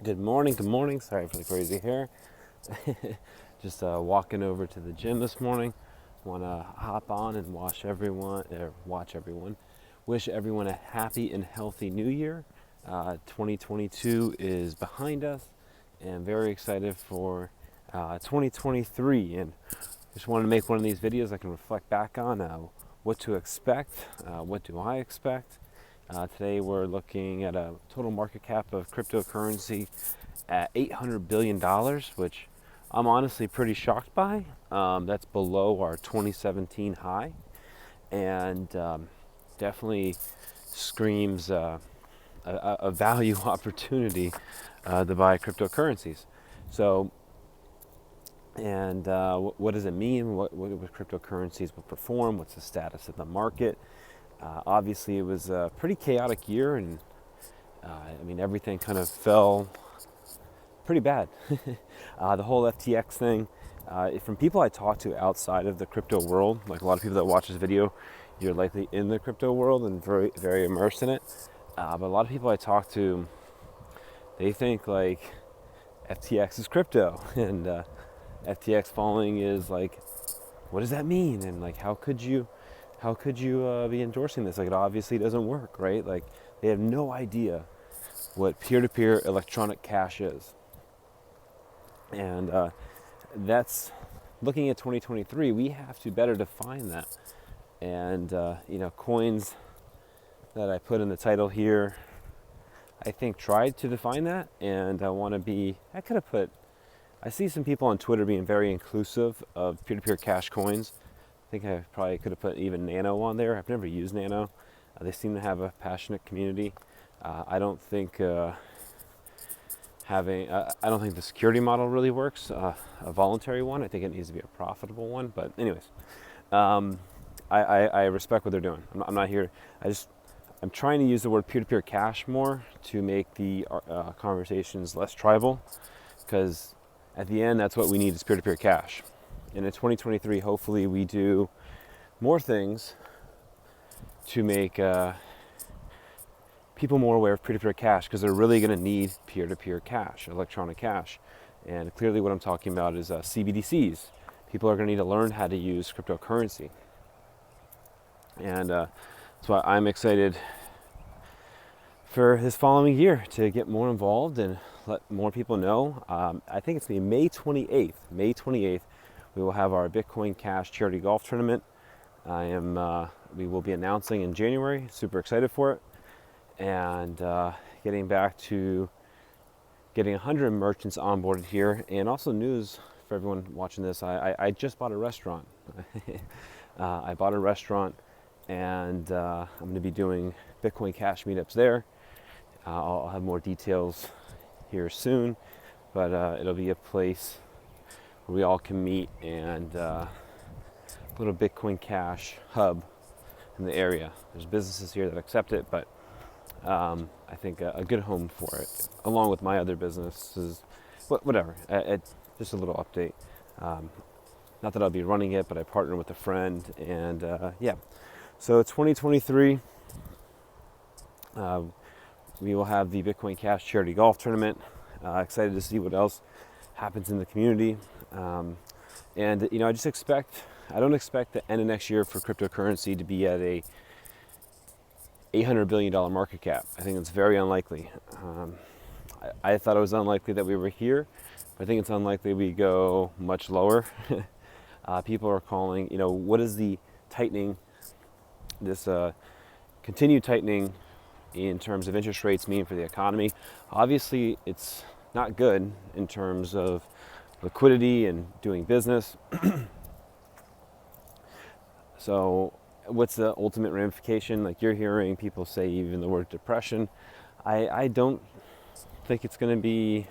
Good morning. Sorry for the crazy hair. Just walking over to the gym this morning. Want to hop on and watch everyone. Wish everyone a happy and healthy new year. 2022 is behind us, and very excited for 2023. And just wanted to make one of these videos I can reflect back on what to expect. What do I expect? Today we're looking at a total market cap of cryptocurrency at $800 billion, which I'm honestly pretty shocked by. That's below our 2017 high, and definitely screams a value opportunity to buy cryptocurrencies. So, and what does it mean? What cryptocurrencies will perform? What's the status of the market? Obviously, it was a pretty chaotic year, and everything kind of fell pretty bad. The whole FTX thing, from people I talk to outside of the crypto world, like a lot of people that watch this video, you're likely in the crypto world and very, very immersed in it. But a lot of people I talk to, they think like FTX is crypto, and FTX falling is like, what does that mean? And like, how could you be endorsing this? Like, it obviously doesn't work, right? Like, they have no idea what peer-to-peer electronic cash is. And that's looking at 2023. We have to better define that. And coins that I put in the title here, I think tried to define that. And I see some people on Twitter being very inclusive of peer-to-peer cash coins. I think I probably could have put even Nano on there. I've never used Nano. They seem to have a passionate community. I don't think I don't think the security model really works. A voluntary one. I think it needs to be a profitable one. But anyways, I respect what they're doing. I'm not here. I'm trying to use the word peer-to-peer cash more to make the conversations less tribal, because at the end, that's what we need is peer-to-peer cash. And in 2023, hopefully we do more things to make people more aware of peer-to-peer cash, because they're really going to need peer-to-peer cash, electronic cash. And clearly what I'm talking about is CBDCs. People are going to need to learn how to use cryptocurrency. And that's why I'm excited for this following year to get more involved and let more people know. I think it's going to be May 28th. May 28th, we will have our Bitcoin Cash charity golf tournament. We will be announcing in January. Super excited for it. And getting back to getting 100 merchants onboarded here. And also news for everyone watching this, I just bought a restaurant. I bought a restaurant, and I'm going to be doing Bitcoin Cash meetups there. I'll have more details here soon, but it'll be a place where we all can meet, and a little Bitcoin Cash hub in the area. There's businesses here that accept it, but I think a good home for it, along with my other businesses. Whatever. Just a little update. Not that I'll be running it, but I partner with a friend, and So 2023, we will have the Bitcoin Cash charity golf tournament. Excited to see what else happens in the community. And I don't expect the end of next year for cryptocurrency to be at a $800 billion market cap. I think it's very unlikely. I thought it was unlikely that we were here, but I think it's unlikely we go much lower. People are calling, what is the tightening, this continued tightening in terms of interest rates mean for the economy? Obviously, it's not good in terms of liquidity and doing business. So what's the ultimate ramification? Like, you're hearing people say even the word depression. I don't think it's going to be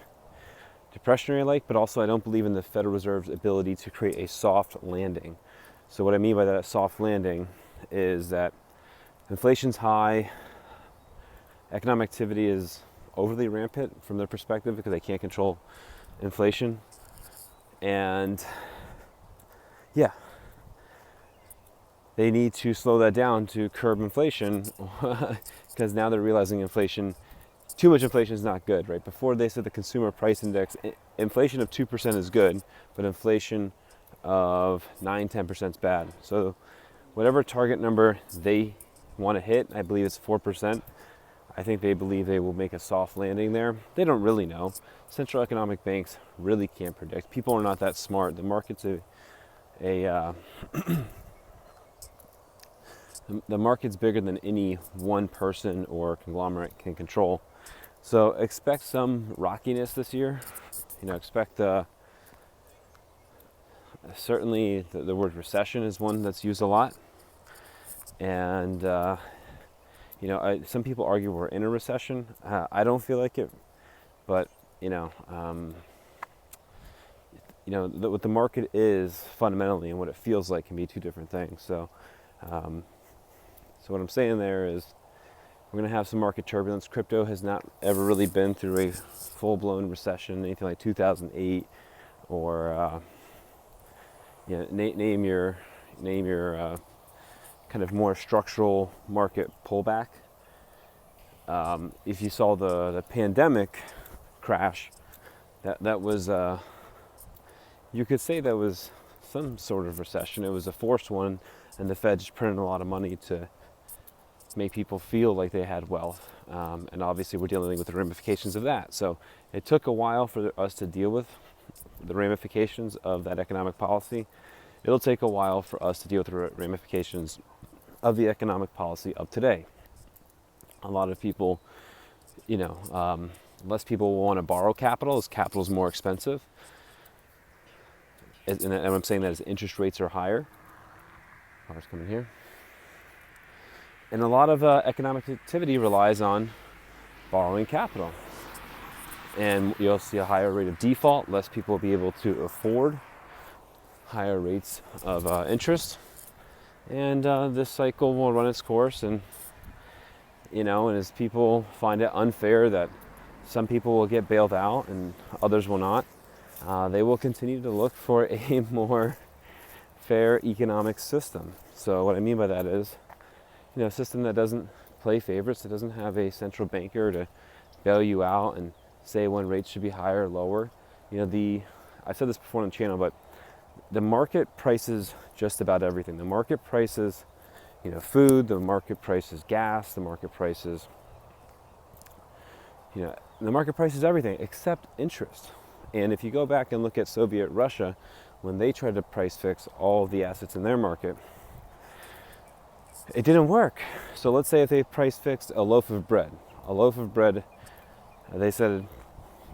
depressionary-like, but also I don't believe in the Federal Reserve's ability to create a soft landing. So what I mean by that soft landing is that inflation's high, economic activity is overly rampant from their perspective because they can't control inflation. And they need to slow that down to curb inflation because now they're realizing inflation too much inflation is not good, right? Before they said the consumer price index, inflation of 2% is good, but inflation of 9-10% is bad. So whatever target number they want to hit, I believe it's 4%. I think they believe they will make a soft landing there. They don't really know. Central economic banks really can't predict. People are not that smart. The market's the market's bigger than any one person or conglomerate can control. So expect some rockiness this year. Expect certainly the word recession is one that's used a lot. And some people argue we're in a recession. I don't feel like it, but what the market is fundamentally and what it feels like can be two different things. So what I'm saying there is we're going to have some market turbulence. Crypto has not ever really been through a full-blown recession, anything like 2008, or name your kind of more structural market pullback. If you saw the pandemic crash, that was you could say that was some sort of recession. It was a forced one, and the Fed just printed a lot of money to make people feel like they had wealth. And obviously we're dealing with the ramifications of that. So it took a while for us to deal with the ramifications of that economic policy. It'll take a while for us to deal with the ramifications of the economic policy of today. A lot of people, less people want to borrow capital as capital is more expensive. And I'm saying that as interest rates are higher. Cars coming here. And a lot of economic activity relies on borrowing capital. And you'll see a higher rate of default, less people will be able to afford higher rates of interest. And this cycle will run its course, and as people find it unfair that some people will get bailed out and others will not, they will continue to look for a more fair economic system. So what I mean by that is, a system that doesn't play favorites, that doesn't have a central banker to bail you out and say when rates should be higher or lower. I've said this before on the channel, but the market prices just about everything. The market prices, food, the market prices gas, the market prices, the market prices everything except interest. And if you go back and look at Soviet Russia, when they tried to price fix all of the assets in their market, it didn't work. So let's say if they price fixed a loaf of bread, they said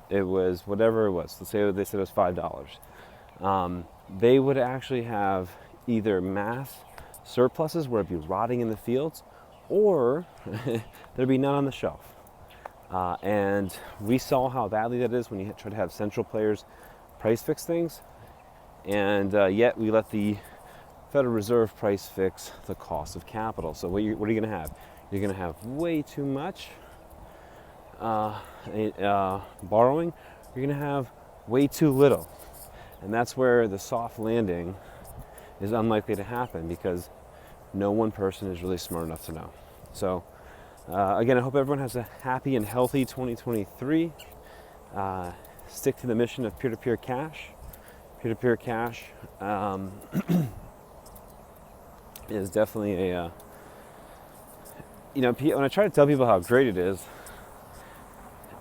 it was whatever it was. Let's say they said it was $5. They would actually have either mass surpluses where it'd be rotting in the fields, or there'd be none on the shelf. And we saw how badly that is when you try to have central players price fix things, and yet we let the Federal Reserve price fix the cost of capital. So what are you going to have? You're going to have way too much borrowing. You're going to have way too little. And that's where the soft landing is unlikely to happen, because no one person is really smart enough to know. So again, I hope everyone has a happy and healthy 2023. Stick to the mission of peer-to-peer cash. Peer-to-peer cash is definitely a, when I try to tell people how great it is,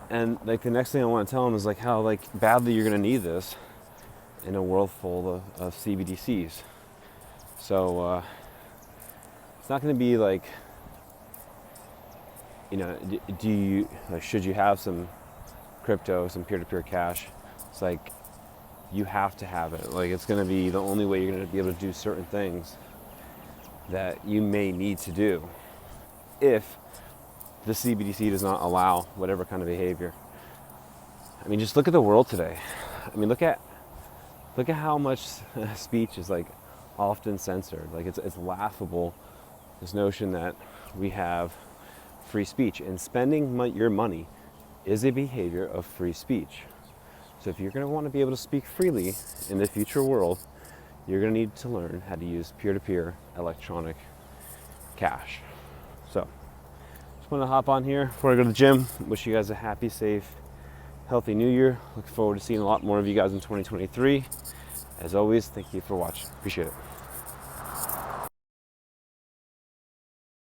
and like the next thing I want to tell them is like how like badly you're going to need this in a world full of CBDCs. So it's not going to be like, should you have some crypto, some peer-to-peer cash? It's like you have to have it. Like it's going to be the only way you're going to be able to do certain things that you may need to do if the CBDC does not allow whatever kind of behavior. I mean, just look at the world today. I mean, look at how much speech is like often censored. Like it's laughable, this notion that we have free speech, and spending your money is a behavior of free speech. So if you're going to want to be able to speak freely in the future world, you're going to need to learn how to use peer-to-peer electronic cash. So just want to hop on here before I go to the gym. Wish you guys a happy, safe, healthy new year. Looking forward to seeing a lot more of you guys in 2023. As always, thank you for watching. Appreciate it.